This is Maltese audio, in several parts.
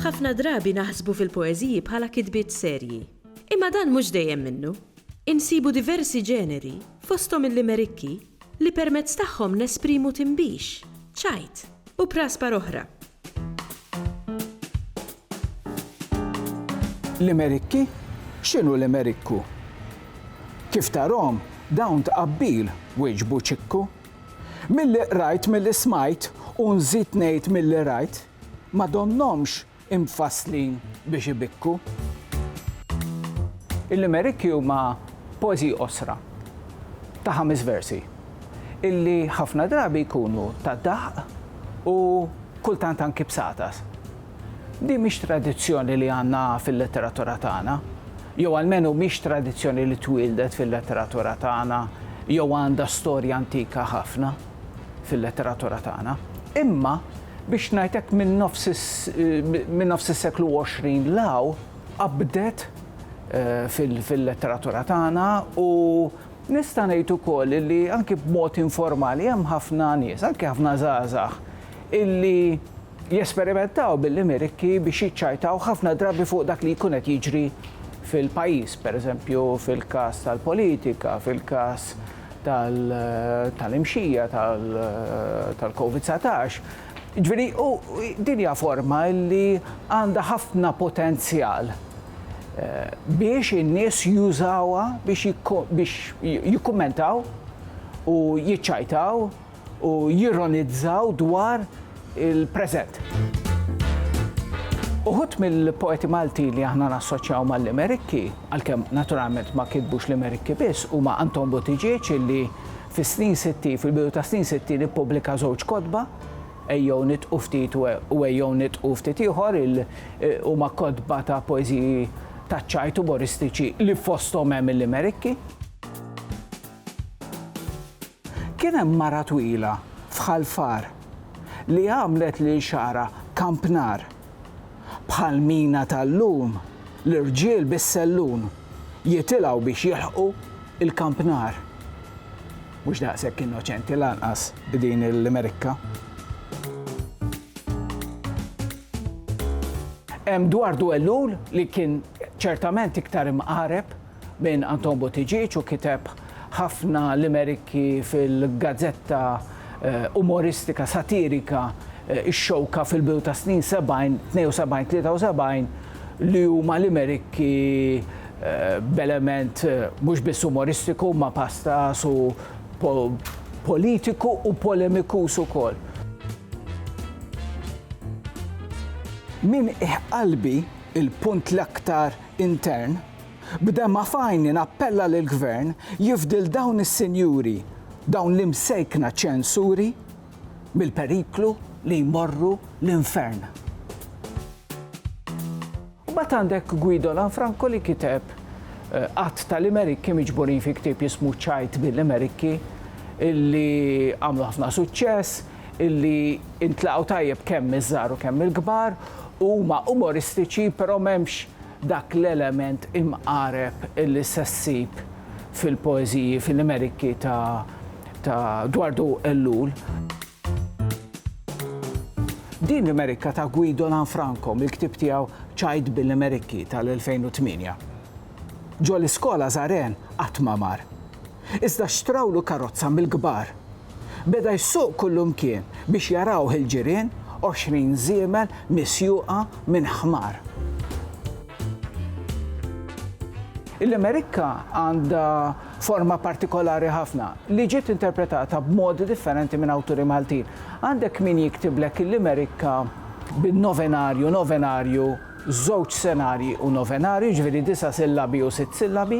ħafna drabi naħsbu fil-poeżiji bħala kitbiet serji. Imma dan mhux dejjem minnu. Insibu diversi ġeneri fosthom il-limerikki li permezz tagħhom nesprimu tinbix, ċajt u praspar oħra. Limerikki? X'inhu limerikku? Kif tarhom dawn tqabbil wieġbu ċikku? Milli rajt milli smajt u nżid ngħid milli rajt ma donnomx infaslin biex ibikku. Il-limerikki huma poeżiji osra ta' 5 versi illi ħafna drabi jkunu ta' daħq u kultant anki b'satas. Di mhix tradizzjoni li għandna fil-letteratura tagħna, jew almenu mhix tradizzjoni li twildet fil-letteratura tagħna, jew għandha storja antika ħafna fil-letteratura tagħna. Imma biex ngħidlek minn nofs is-seklu 20 law qabdet fil-letteratura tagħna u nista' ngħid ukoll li anke b'mod informali hemm ħafna nies, anke ħafna żgħażagħ illi jesperimentaw bil-limerikki biex jiċċajtaw ħafna drabi fuq dak li jkun qed jiġri fil-pajjiż, pereżempju fil-każ tal-politika, fil-każ tal-imxija tal-COVID-19. Ġifieri din hija forma li għandha ħafna potenzjal biex in-nies jużawha biex jikkummentaw u jiċċajtaw u jironizzaw dwar il-preżent. Uħud mill-poeti Malti li aħna nassoċjaw mal-limerikki, għalkemm naturalment ma kitbux limerikki biss, huma Anton Buttigieg li fil-bidu ta' snin 60 ippubblika żewġ kotba, ejjew nitqu ftit u ejjew nitqu ftit ieħor huma kotba ta' poeżiji taċċajt umoristiċi li fosthom hemm il-limerikki. Kien hemm mara twila f'Ħalfar li għamlet lil xara kampnar bħal mina tal-lum l-irġiel bis-sellun jitilgħu biex jilħqu il-kampnar. Mhux daqshekk innoċenti lanqas b'din il-limerikka. Hemm dwar duellul li kien ċertament iktar imqareb minn Anton Buttigieg u kiteb ħafna limerikki fil-gazzetta umoristika satirika ix-xewka fil-bidu ta' snin 72-73 li huma limerikki b'element mhux biss umoristiku ma pastas u politiku u polemikus ukoll. Min iħqalbi il-punt l-aktar intern, bda ma fajni nappella lill-gvern jifdil dawn is-sinjuri, dawn l-imsejkna ċensuri, mill-periklu li jmorru l-infern. U bat għandek Guido Lanfranco li kiteb qatt ta' limerikki miġburin fi ktieb jismu ċajt bil-limerikki illi għamlu ħafna suċċess, illi intlaqgħu tajjeb kemm iż-żgħar u kemm il-kbar, huma umoristiċi però m'hemmx dak l-element imqareb illi se ssib fil-poeżiji fil-limerikki ta' Dwardu Ellul. Din limerikka ta' Guido Lanfranco mill-ktieb tiegħu ċajt bil-limerikki tal-2008. Ġo l-iskola żaren qatt ma mar. Iżda xtrawlu karozza mill-kbar. Beda jsuq kullimkien biex jaraw il-ġirien 20 żiemel misjuqa minn ħmar. Il-limerikka għandha forma partikolari ħafna li ġiet interpretata b'modi differenti minn awturi Maltin. Għandek min jiktiblek il-limerikka bin-novenarju, żewġ senarji u novenarju, ġifieri 9 sillabi u 6 sillabi,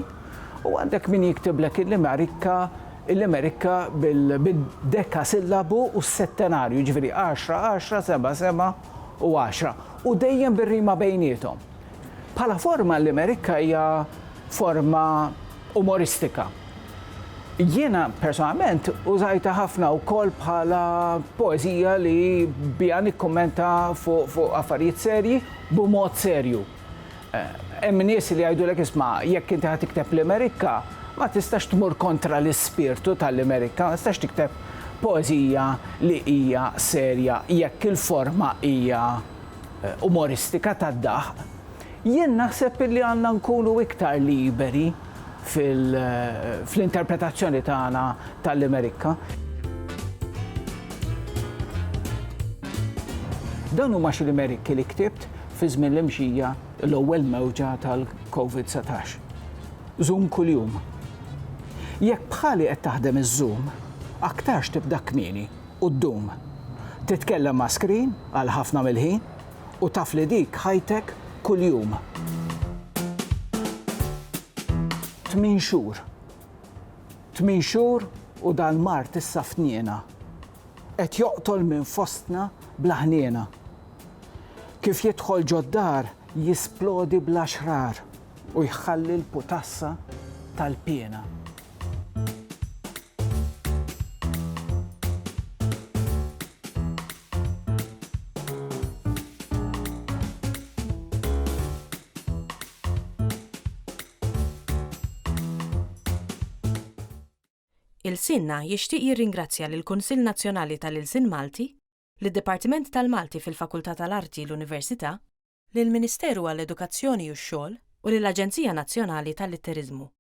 u għandek min jiktiblek il-limerikka bil-deka sillabu u s-settenarju, ġifieri 10, 7, 7 u 10. U dejjem bir-rima bejniethom. Bħala forma l-limerikka hija forma umoristika. Jiena personalment użajta ħafna wkoll bħala poeżija li biha nikkummenta fuq affarijiet serji b'mod serju. Hemm nies li jgħidulek isma' jekk inti ħad tikteb l-Amerika, ma tistax tmur kontra l-ispirtu tal-Amerika, ma tistax tikteb poeżija li hija serja jekk il-forma hija umoristika tad-daħq. Jien naħseb li għandna nkunu iktar liberi fl-interpretazzjoni tagħna tal-Amerika. Dan huma xi Ameriki li ktibt fi żmien l-imxija l-ewwel mewġa tal-COVID-19. Zoom kuljum. Jekk bħali qed taħdem iż-Zoom, aktarx tibda kmieni quddum. Titkellem ma' screen għal ħafna mill-ħin u taf li dik ħajtek kuljum. 8 xhur. 8 xhur u dan mart issa f'niena. Qed joqtol minn fostna bla ħniena. Kif jidħol ġoddar jisplodi bla xrar u jħalli l-putassa tal-pjena. Il-Sinna jixtieq jirringrazzja lill-Kunsill Nazzjonali tal-Ilsien Malti, lid-Dipartiment tal-Malti fil-Fakultà tal-Arti l-Università, lill-Ministeru għall-Edukazzjoni u x-Xogħol u lill-Aġenzija Nazzjonali tal-Litteriżmu.